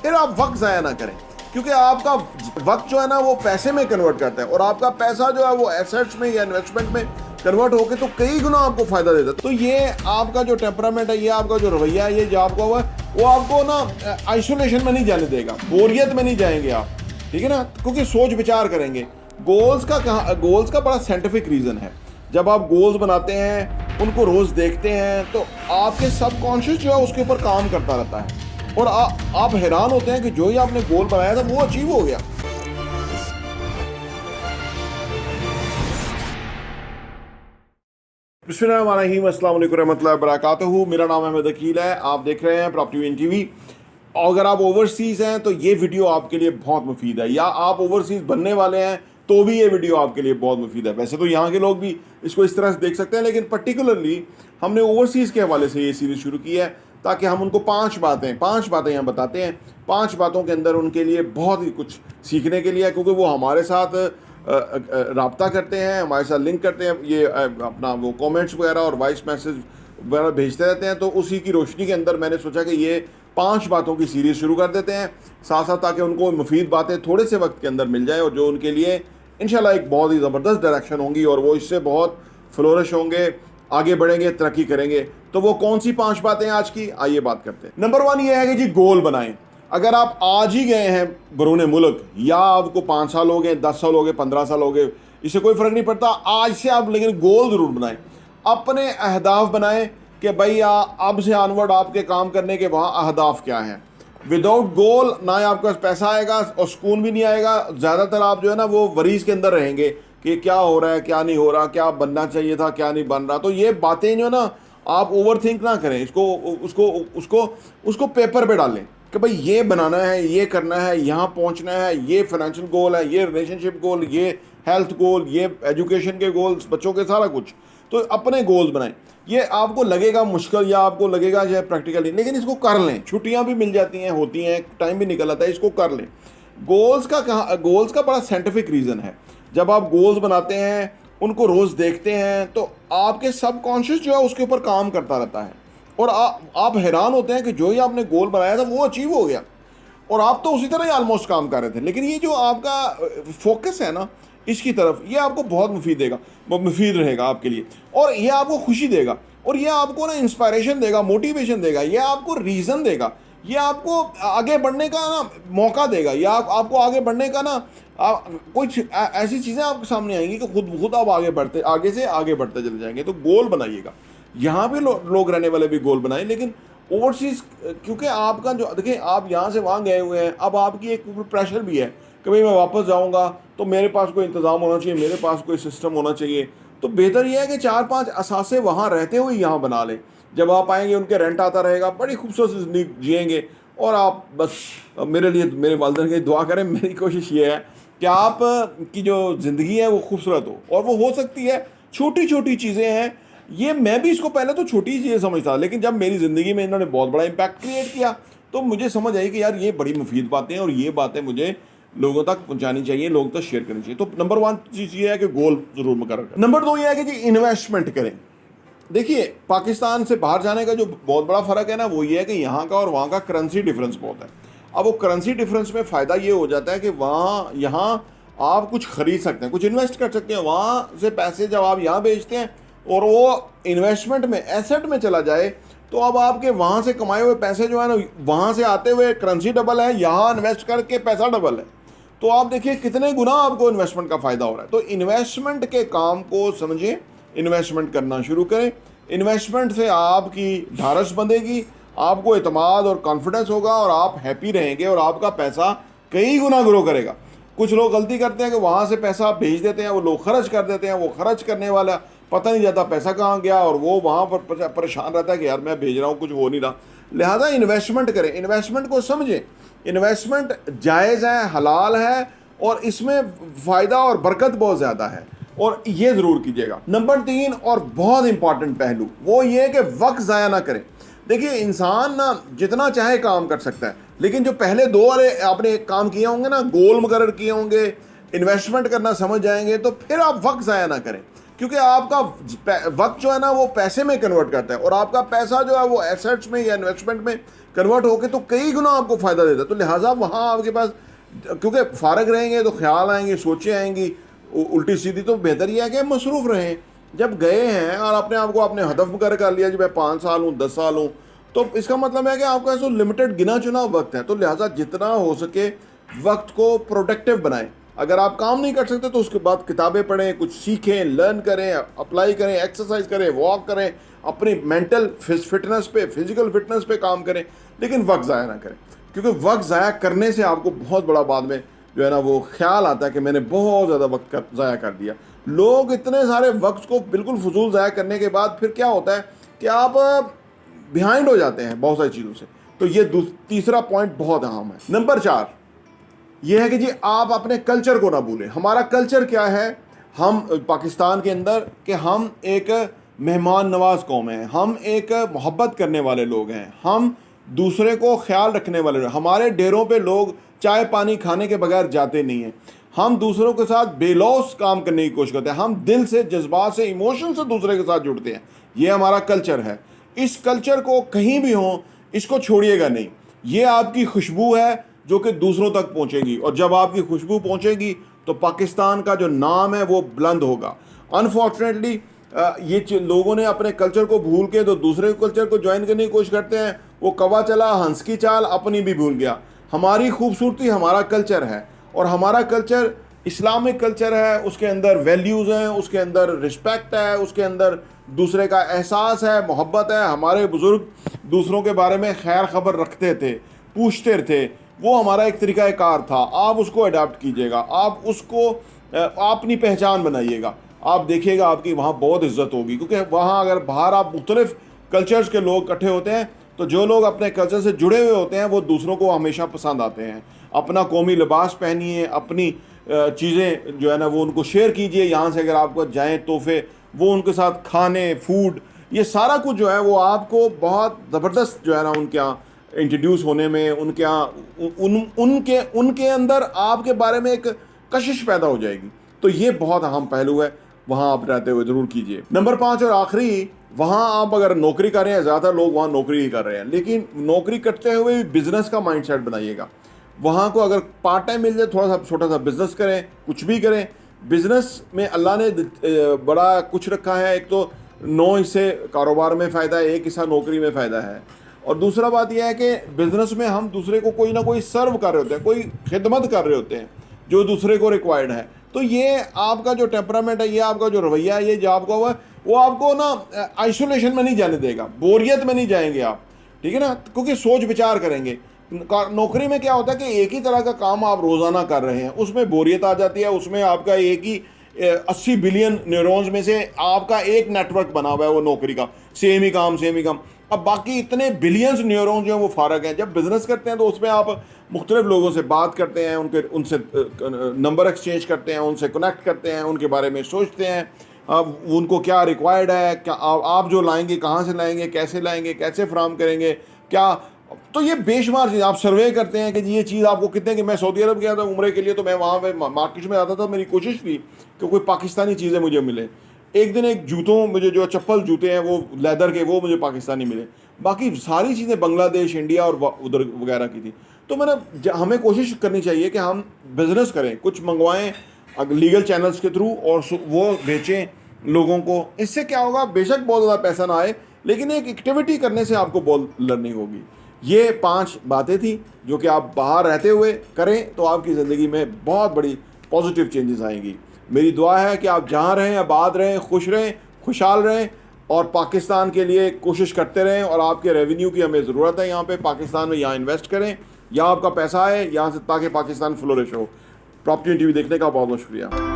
फिर आप वक्त ज़ाया ना करें, क्योंकि आपका वक्त जो है ना वो पैसे में कन्वर्ट करता है और आपका पैसा जो है वो एसेट्स में या इन्वेस्टमेंट में कन्वर्ट होकर तो कई गुना आपको फायदा देता है। तो ये आपका जो टेम्परामेंट है, ये आपका जो रवैया है, ये जो आपका हुआ है, वो आपको ना आइसोलेशन में नहीं जाने देगा, बोरियत में नहीं जाएंगे आप, ठीक है ना, क्योंकि सोच विचार करेंगे। गोल्स का बड़ा साइंटिफिक रीज़न है। जब आप गोल्स बनाते हैं, उनको रोज़ देखते हैं, तो आपके सबकॉन्शियस जो है उसके ऊपर काम करता रहता है और आप हैरान होते हैं कि जो ही आपने गोल बनाया था वो अचीव हो गया। बिस्मिल्लाहिर्रहमानिर्रहीम, अस्सलाम वालेकुम रहमतुल्लाहि व बरकातहू। मेरा नाम अहमद अकील है, आप देख रहे हैं प्रॉपर्टी विन टीवी। अगर आप ओवरसीज़ हैं तो ये वीडियो आपके लिए बहुत मुफीद है, या आप ओवरसीज़ बनने वाले हैं तो भी ये वीडियो आपके लिए बहुत मुफीद है। वैसे तो यहाँ के लोग भी इसको इस तरह से देख सकते हैं, लेकिन पर्टिकुलरली हमने ओवरसीज़ के हवाले से ये सीरीज़ शुरू की है ताकि हम उनको पांच बातें यहाँ बताते हैं। 5 बातों के अंदर उनके लिए बहुत ही कुछ सीखने के लिए है, क्योंकि वो हमारे साथ राब्ता करते हैं, हमारे साथ लिंक करते हैं, ये अपना वो कमेंट्स वगैरह और वॉइस मैसेज वगैरह भेजते रहते हैं। तो उसी की रोशनी के अंदर मैंने सोचा कि ये 5 बातों की सीरीज़ शुरू कर देते हैं साथ साथ, ताकि उनको मुफीद बातें थोड़े से वक्त के अंदर मिल जाए और जो उनके लिए इंशाल्लाह एक बहुत ही ज़बरदस्त डायरेक्शन होंगी और वो इससे बहुत फ्लोरिश होंगे, आगे बढ़ेंगे, तरक्की करेंगे। तो वो कौन सी 5 बातें आज की, आइए बात करते हैं। नंबर 1 ये है कि जी गोल बनाएं। अगर आप आज ही गए हैं बरूने मुल्क, या आपको 5 साल हो गए, 10 साल हो गए, 15 साल हो गए, इससे कोई फ़र्क नहीं पड़ता, आज से आप लेकिन गोल ज़रूर बनाएं। अपने अहदाफ बनाएं कि भाई अब से ऑनवर्ड आपके काम करने के वहाँ अहदाफ क्या हैं। विदाउट गोल ना आपके पास पैसा आएगा और सुकून भी नहीं आएगा। ज़्यादातर आप जो है ना वो वरीज़ के अंदर रहेंगे कि क्या हो रहा है, क्या नहीं हो रहा, क्या बनना चाहिए था, क्या नहीं बन रहा। तो ये बातें जो ना आप ओवर थिंक ना करें, उसको पेपर पे डालें कि भाई ये बनाना है, ये करना है, यहाँ पहुँचना है, ये फाइनेंशियल गोल है, ये रिलेशनशिप गोल, ये हेल्थ गोल, ये एजुकेशन के गोल्स, बच्चों के सारा कुछ। तो अपने गोल्स बनाएं। ये आपको लगेगा मुश्किल या आपको लगेगा जो है प्रैक्टिकली, लेकिन इसको कर लें। छुट्टियाँ भी मिल जाती हैं, होती हैं, टाइम भी निकल आता है, इसको कर लें। गोल्स का बड़ा साइंटिफिक रीज़न है। जब आप गोल्स बनाते हैं, उनको रोज़ देखते हैं, तो आपके सबकॉन्शियस जो है उसके ऊपर काम करता रहता है और आप हैरान होते हैं कि जो ही आपने गोल बनाया था वो अचीव हो गया और आप तो उसी तरह ही ऑलमोस्ट काम कर रहे थे। लेकिन ये जो आपका फोकस है ना इसकी तरफ, ये आपको बहुत मुफीद रहेगा आपके लिए, और ये आपको खुशी देगा और ये आपको ना इंस्पायरेशन देगा, मोटिवेशन देगा, ये आपको रीज़न देगा, ये आपको आगे बढ़ने का ना मौका देगा, या आपको आगे बढ़ने का ना कुछ ऐसी चीज़ें आपके सामने आएंगी कि खुद आप आगे से आगे बढ़ते चले जाएंगे। तो गोल बनाइएगा। यहाँ पे लोग रहने वाले भी गोल बनाएं, लेकिन ओवरसीज़, क्योंकि आपका जो देखिए आप यहाँ से वहाँ गए हुए हैं, अब आपकी एक प्रेशर भी है कि भाई मैं वापस जाऊँगा तो मेरे पास कोई इंतज़ाम होना चाहिए, मेरे पास कोई सिस्टम होना चाहिए। तो बेहतर यह है कि 4-5 असासे वहाँ रहते हुए यहाँ बना लें। जब आप आएंगे उनके रेंट आता रहेगा, बड़ी खूबसूरत ज़िंदगी जिएंगे और आप बस मेरे लिए, मेरे वालिदैन के लिए दुआ करें। मेरी कोशिश ये है कि आप की जो ज़िंदगी है वो खूबसूरत हो, और वो हो सकती है छोटी छोटी चीज़ें हैं। ये मैं भी इसको पहले तो छोटी चीज़ें समझता, लेकिन जब मेरी ज़िंदगी में इन्होंने बहुत बड़ा इम्पैक्ट क्रिएट किया तो मुझे समझ आई कि यार ये बड़ी मुफीद बातें हैं और ये बातें मुझे लोगों तक पहुंचानी चाहिए, लोगों तक शेयर करनी चाहिए। तो नंबर 1 चीज़ ये है कि गोल ज़रूर मुकर्रर करें। नंबर 2 ये है कि जी इन्वेस्टमेंट करें। देखिए पाकिस्तान से बाहर जाने का जो बहुत बड़ा फ़र्क है ना वो ये है कि यहाँ का और वहाँ का करेंसी डिफरेंस बहुत है। अब वो करेंसी डिफरेंस में फ़ायदा ये हो जाता है कि यहाँ आप कुछ ख़रीद सकते हैं, कुछ इन्वेस्ट कर सकते हैं। वहाँ से पैसे जब आप यहाँ भेजते हैं और वो इन्वेस्टमेंट में, एसेट में चला जाए, तो अब आपके वहाँ से कमाए हुए पैसे जो है ना, वहाँ से आते हुए करेंसी डबल है, यहाँ इन्वेस्ट करके पैसा डबल है। तो आप देखिए कितने गुना आपको इन्वेस्टमेंट का फ़ायदा हो रहा है। तो इन्वेस्टमेंट के काम को समझें, इन्वेस्टमेंट करना शुरू करें। इन्वेस्टमेंट से आपकी ढारस बंधेगी, आपको एतमाद और कॉन्फिडेंस होगा और आप हैप्पी रहेंगे और आपका पैसा कई गुना ग्रो करेगा। कुछ लोग गलती करते हैं कि वहाँ से पैसा भेज देते हैं, वो लोग खर्च कर देते हैं, वो खर्च करने वाला पता नहीं जाता पैसा कहाँ गया और वो वहाँ पर परेशान रहता है कि यार मैं भेज रहा हूँ, कुछ हो नहीं रहा। लिहाजा इन्वेस्टमेंट करें, इन्वेस्टमेंट को समझें। इन्वेस्टमेंट जायज़ है, हलाल है और इसमें फ़ायदा और बरकत बहुत ज़्यादा है, और ये ज़रूर कीजिएगा। नंबर 3 और बहुत इंपॉर्टेंट पहलू वो ये कि वक्त ज़ाया ना करें। देखिए इंसान ना जितना चाहे काम कर सकता है, लेकिन जो पहले 2 वाले आपने काम किए होंगे ना, गोल मुकर्रर किए होंगे, इन्वेस्टमेंट करना समझ जाएंगे, तो फिर आप वक्त ज़ाया ना करें, क्योंकि आपका वक्त जो है ना वो पैसे में कन्वर्ट करता है और आपका पैसा जो है वो एसेट्स में या इन्वेस्टमेंट में कन्वर्ट होके तो कई गुना आपको फ़ायदा देता है। तो लिहाजा वहाँ आपके पास, क्योंकि फ़ारग रहेंगे तो ख्याल आएंगे, सोचें आएंगी उल्टी सीधी, तो बेहतर यह है कि मसरूफ़ रहें। जब गए हैं और अपने आप को आपने हदफ मुकर कर लिया, जब मैं 5 साल हूँ, 10 साल हूँ, तो इसका मतलब है कि आपका ऐसा लिमिटेड गिना चुना वक्त है। तो लिहाजा जितना हो सके वक्त को प्रोडक्टिव बनाएं। अगर आप काम नहीं कर सकते तो उसके बाद किताबें पढ़ें, कुछ सीखें, लर्न करें, अप्लाई करें, एक्सरसाइज करें, वॉक करें, अपनी मेंटल फिटनेस पे, फिजिकल फिटनेस पे काम करें, लेकिन वक्त ज़ाया ना करें। क्योंकि वक्त ज़ाया करने से आपको बहुत बड़ा बाद में जो है ना वो ख्याल आता है कि मैंने बहुत ज़्यादा वक्त ज़ाया कर दिया। लोग इतने सारे वक्त को बिल्कुल फजूल ज़ाया करने के बाद फिर क्या होता है कि आप बिहाइंड हो जाते हैं बहुत सारी चीज़ों से। तो ये तीसरा पॉइंट बहुत अहम है। नंबर 4 ये है कि जी आप अपने कल्चर को ना भूलें। हमारा कल्चर क्या है, हम पाकिस्तान के अंदर कि हम एक मेहमान नवाज कौम है, हम एक मोहब्बत करने वाले लोग हैं, हम दूसरे को ख्याल रखने वाले लोग। हमारे डेरों पे लोग चाय पानी खाने के बगैर जाते नहीं हैं। हम दूसरों के साथ बेलौस काम करने की कोशिश करते हैं। हम दिल से, जज्बात से, इमोशन से दूसरे के साथ जुड़ते हैं। ये हमारा कल्चर है। इस कल्चर को कहीं भी हो, इसको छोड़िएगा नहीं। ये आपकी खुशबू है जो कि दूसरों तक पहुंचेगी, और जब आपकी खुशबू पहुंचेगी तो पाकिस्तान का जो नाम है वो बुलंद होगा। अनफॉर्चुनेटली ये लोगों ने अपने कल्चर को भूल के तो दूसरे कल्चर को ज्वाइन करने की कोशिश करते हैं। वो कवा चला हंस की चाल, अपनी भी भूल गया। हमारी खूबसूरती हमारा कल्चर है, और हमारा कल्चर इस्लामिक कल्चर है। उसके अंदर वैल्यूज़ हैं, उसके अंदर रिस्पेक्ट है, उसके अंदर दूसरे का एहसास है, मोहब्बत है। हमारे बुज़ुर्ग दूसरों के बारे में खैर खबर रखते थे, पूछते थे। वो हमारा एक तरीका कार था। आप उसको अडाप्ट कीजिएगा, आप उसको अपनी पहचान बनाइएगा। आप देखिएगा आपकी वहाँ बहुत इज्जत होगी, क्योंकि वहाँ अगर बाहर आप मुख्तलिफ कल्चर्स के लोग इकट्ठे होते हैं तो जो लोग अपने कल्चर से जुड़े हुए होते हैं वो दूसरों को हमेशा पसंद आते हैं। अपना कौमी लिबास पहनिए, अपनी चीज़ें जो है ना वो उनको शेयर कीजिए। यहाँ से अगर आपको जाएँ तोहफे, वो उनके साथ खाने, फूड, ये सारा कुछ जो है वो आपको बहुत ज़बरदस्त जो है ना उनके यहाँ इंट्रोड्यूस होने में, उनके यहाँ उनके अंदर आपके बारे में एक कशिश पैदा हो जाएगी। तो ये बहुत अहम पहलू है, वहाँ आप रहते हुए ज़रूर कीजिए। नंबर 5 और आखिरी, वहाँ आप अगर नौकरी कर रहे हैं, ज़्यादातर लोग वहाँ नौकरी ही कर रहे हैं, लेकिन नौकरी करते हुए बिज़नेस का माइंडसेट बनाइएगा। वहाँ को अगर पार्ट टाइम मिल जाए, थोड़ा सा छोटा सा बिज़नेस करें, कुछ भी करें। बिज़नेस में अल्लाह ने बड़ा कुछ रखा है। एक तो 9 हिस्से कारोबार में फ़ायदा है, 1 हिस्सा नौकरी में फ़ायदा है। और दूसरा बात यह है कि बिज़नेस में हम दूसरे को कोई ना कोई सर्व कर रहे होते हैं, कोई खिदमत कर रहे होते हैं जो दूसरे को रिक्वायर्ड है। तो ये आपका जो टेम्परामेंट है, ये आपका जो रवैया है, ये जो आपका हुआ, वो आपको ना आइसोलेशन में नहीं जाने देगा, बोरियत में नहीं जाएंगे आप, ठीक है ना, क्योंकि सोच विचार करेंगे। नौकरी में क्या होता है कि एक ही तरह का काम आप रोज़ाना कर रहे हैं, उसमें बोरियत आ जाती है। उसमें आपका एक ही 80 बिलियन न्यूरॉन्स में से आपका एक नेटवर्क बना हुआ है वो नौकरी का, सेम ही काम, सेम ही काम। अब बाकी इतने बिलियंस न्यूरॉन्स जो हैं वो फारग हैं। जब बिज़नेस करते हैं तो उसमें आप मुख्तलिफ लोगों से बात करते हैं, उनसे नंबर एक्सचेंज करते हैं, उनसे कनेक्ट करते हैं, उनके बारे में सोचते हैं, उनको क्या रिक्वायर्ड है, क्या आप जो लाएंगे कहाँ से लाएंगे, कैसे फ्राहम करेंगे, क्या। तो ये बेशुमार चीज़ आप सर्वे करते हैं कि जी ये चीज़ आपको कितने कि मैं सऊदी अरब गया था उम्रे के लिए, तो मैं वहाँ पे मार्केट में आता था, मेरी कोशिश थी कि कोई पाकिस्तानी चीज़ें मुझे मिले। एक दिन एक जूतों, मुझे जो चप्पल जूते हैं वो लेदर के, वो मुझे पाकिस्तानी मिले। बाकी सारी चीज़ें बांग्लादेश, इंडिया और उधर वगैरह की थी। तो मैंने हमें कोशिश करनी चाहिए कि हम बिज़नेस करें, कुछ मंगवाएं लीगल चैनल्स के थ्रू और वो बेचें लोगों को। इससे क्या होगा, बेशक बहुत ज़्यादा पैसा ना आए, लेकिन एक एक्टिविटी करने से आपको बहुत लर्निंग होगी। ये 5 बातें थी जो कि आप बाहर रहते हुए करें तो आपकी ज़िंदगी में बहुत बड़ी पॉजिटिव चेंजेस आएंगी। मेरी दुआ है कि आप जहाँ रहें, आबाद रहें, खुश रहें, खुशहाल रहें, और पाकिस्तान के लिए कोशिश करते रहें। और आपके रेवेन्यू की हमें ज़रूरत है यहाँ पे पाकिस्तान में, यहाँ इन्वेस्ट करें, यहाँ आपका पैसा आए यहाँ से, ताकि पाकिस्तान फ्लोरिश हो। प्रॉपर्टी टीवी देखने का बहुत बहुत शुक्रिया।